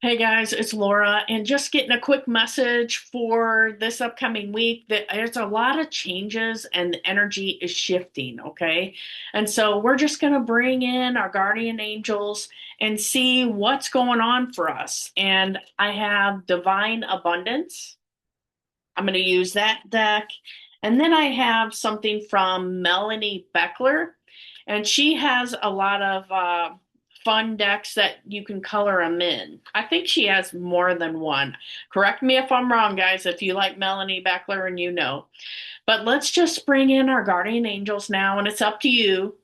Hey guys, it's Laura, and just getting a quick message for this upcoming week that there's a lot of changes and the energy is shifting, okay? And so we're just going to bring in our guardian angels and see what's going on for us. And I have divine abundance. I'm going to use that deck. And then I have something from Melanie Beckler, and she has a lot of fun decks that you can color them in. I think she has more than one. Correct me if I'm wrong, guys, if you like Melanie Beckler and you know. But let's just bring in our guardian angels now, and it's up to you.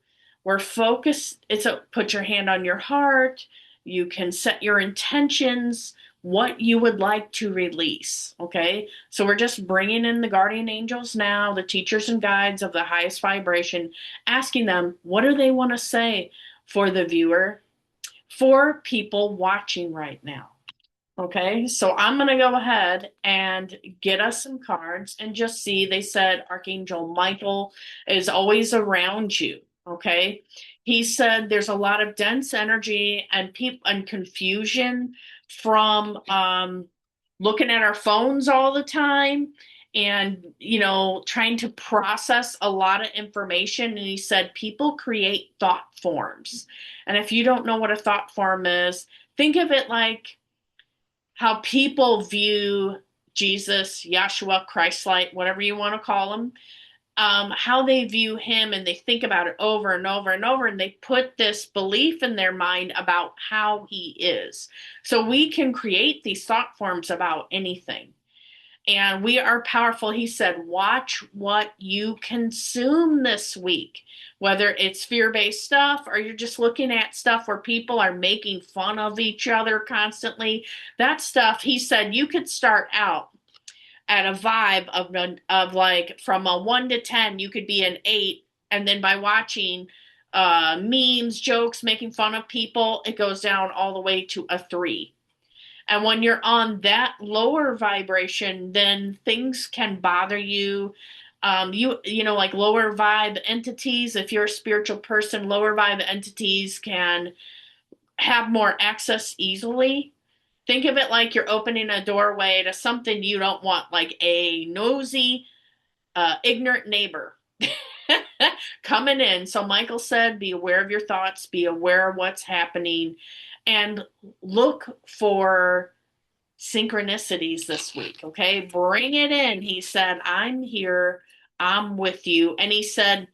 We're focused. Put your hand on your heart. You can set your intentions, what you would like to release. Okay. So we're just bringing in the guardian angels now, the teachers and guides of the highest vibration, asking them, what do they want to say for the viewer, for people watching right now? Okay, so I'm going to go ahead and get us some cards and just see. They said Archangel Michael is always around you. Okay, he said there's a lot of dense energy and people and confusion from looking at our phones all the time and trying to process a lot of information. And he said people create thought forms, and if you don't know what a thought form is, think of it like how people view Jesus, Yahshua, Christ-like, whatever you want to call him, how they view him, and they think about it over and over and over, and they put this belief in their mind about how he is. So we can create these thought forms about anything. And we are powerful. He said, watch what you consume this week, whether it's fear based stuff or you're just looking at stuff where people are making fun of each other constantly. That stuff, he said, you could start out at a vibe of like from a 1 to 10, you could be an 8. And then by watching memes, jokes, making fun of people, it goes down all the way to a 3. And when you're on that lower vibration, then things can bother you. Like lower vibe entities, if you're a spiritual person, lower vibe entities can have more access easily. Think of it like you're opening a doorway to something you don't want, like a nosy, ignorant neighbor coming in. So Michael said, be aware of your thoughts, be aware of what's happening, and look for synchronicities this week. Okay, bring it in. He said, I'm here, I'm with you. And he said,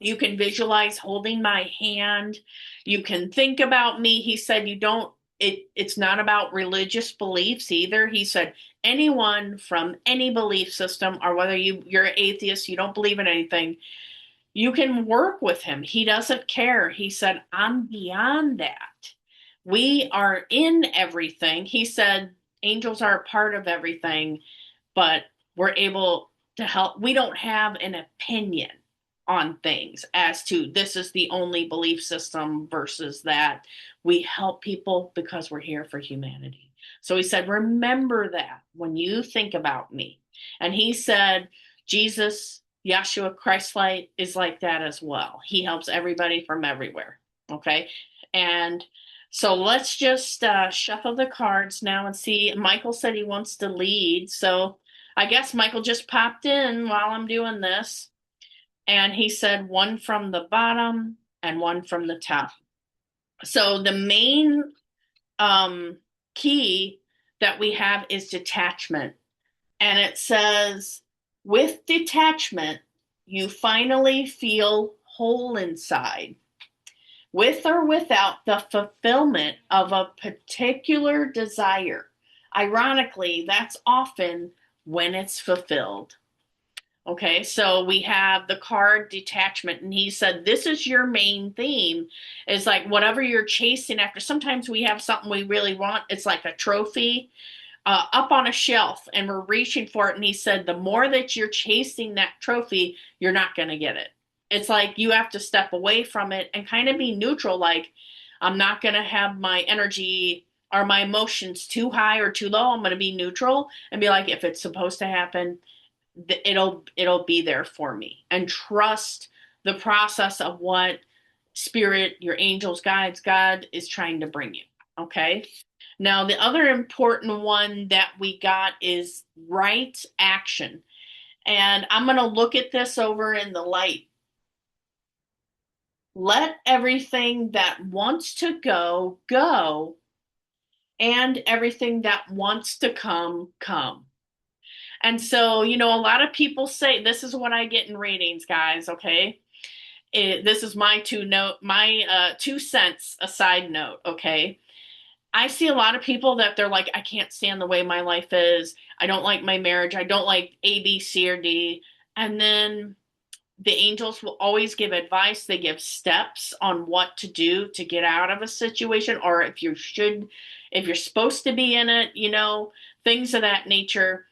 you can visualize holding my hand, you can think about me. He said, you don't, it's not about religious beliefs either. He said, anyone from any belief system, or whether you're an atheist, you don't believe in anything, you can work with him. He doesn't care. He said, I'm beyond that. We are in everything. He said, angels are a part of everything, but we're able to help. We don't have an opinion on things as to this is the only belief system versus that. We help people because we're here for humanity. So he said, remember that when you think about me. And he said, Jesus, Yahshua Christ-like is like that as well. He helps everybody from everywhere. Okay. And so let's just shuffle the cards now and see. Michael said he wants to lead. So I guess Michael just popped in while I'm doing this. And he said one from the bottom and one from the top. So the main key that we have is detachment. And it says, with detachment, you finally feel whole inside, with or without the fulfillment of a particular desire. Ironically, that's often when it's fulfilled. Okay, so we have the card detachment, and he said this is your main theme, is like whatever you're chasing after. Sometimes we have something we really want, it's like a trophy up on a shelf, and we're reaching for it. And he said the more that you're chasing that trophy, you're not going to get it. It's like you have to step away from it and kind of be neutral, like I'm not going to have my energy or my emotions too high or too low. I'm going to be neutral and be like, if it's supposed to happen, it'll be there for me, and trust the process of what spirit, your angels, guides, God is trying to bring you. Okay. Now, the other important one that we got is right action. And I'm going to look at this over in the light. Let everything that wants to go, go, and everything that wants to come, come. And so, a lot of people say, this is what I get in readings, guys, okay? This is my 2 cents, a side note, okay? I see a lot of people that they're like, I can't stand the way my life is. I don't like my marriage. I don't like A, B, C, or D. And then the angels will always give advice. They give steps on what to do to get out of a situation, or if you're supposed to be in it, things of that nature.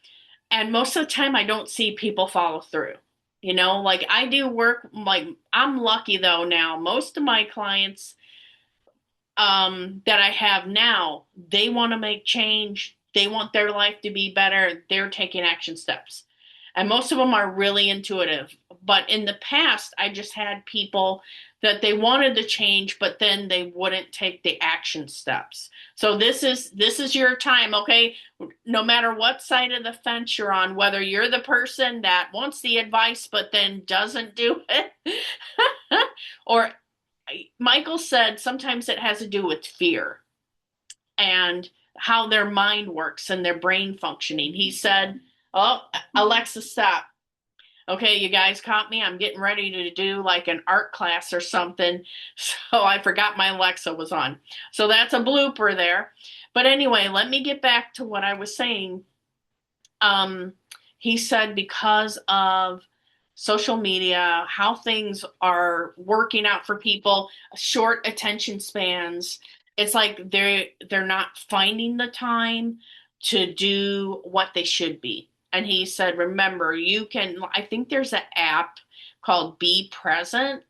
And most of the time, I don't see people follow through. Like I do work, like I'm lucky though now. Most of my clients that I have now, they want to make change. They want their life to be better. They're taking action steps. And most of them are really intuitive. But in the past, I just had people that they wanted to change, but then they wouldn't take the action steps. So this is your time, okay? No matter what side of the fence you're on, whether you're the person that wants the advice but then doesn't do it, or Michael said sometimes it has to do with fear and how their mind works and their brain functioning. He said, "Oh, Alexa, stop. Okay, you guys caught me. I'm getting ready to do like an art class or something." So I forgot my Alexa was on. So that's a blooper there. But anyway, let me get back to what I was saying. Um, he said because of social media, how things are working out for people, short attention spans, it's like they're not finding the time to do what they should be. And he said, remember, I think there's an app called Be Present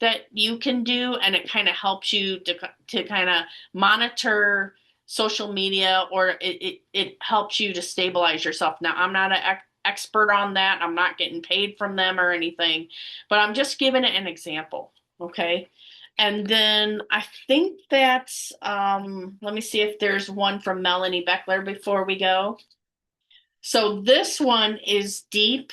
that you can do, and it kind of helps you to kind of monitor social media, or it helps you to stabilize yourself. Now, I'm not an expert on that. I'm not getting paid from them or anything, but I'm just giving it an example. Okay. And then I think that's, let me see if there's one from Melanie Beckler before we go. So this one is deep.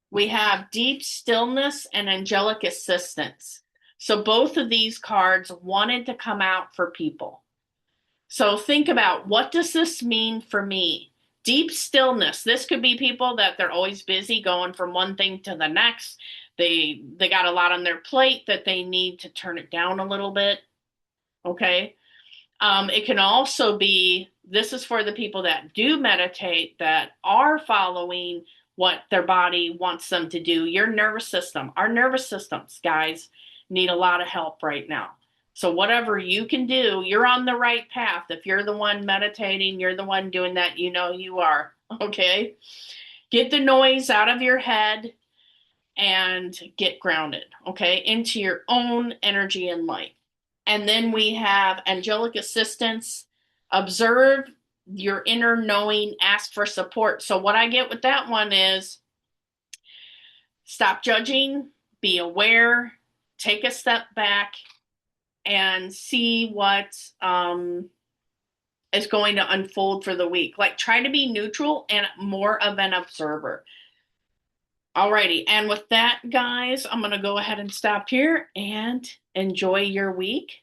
We have deep stillness and angelic assistance. So both of these cards wanted to come out for people. So think about, what does this mean for me? Deep stillness. This could be people that they're always busy going from one thing to the next. They got a lot on their plate that they need to turn it down a little bit. Okay. It can also be, this is for the people that do meditate, that are following what their body wants them to do. Your nervous system, our nervous systems, guys, need a lot of help right now. So whatever you can do, you're on the right path. If you're the one meditating, you're the one doing that, you are. Okay. Get the noise out of your head and get grounded, okay, into your own energy and light. And then we have angelic assistance. Observe your inner knowing, ask for support. So, what I get with that one is stop judging, be aware, take a step back, and see what is going to unfold for the week. Like, try to be neutral and more of an observer. Alrighty, and with that, guys, I'm going to go ahead and stop here and enjoy your week.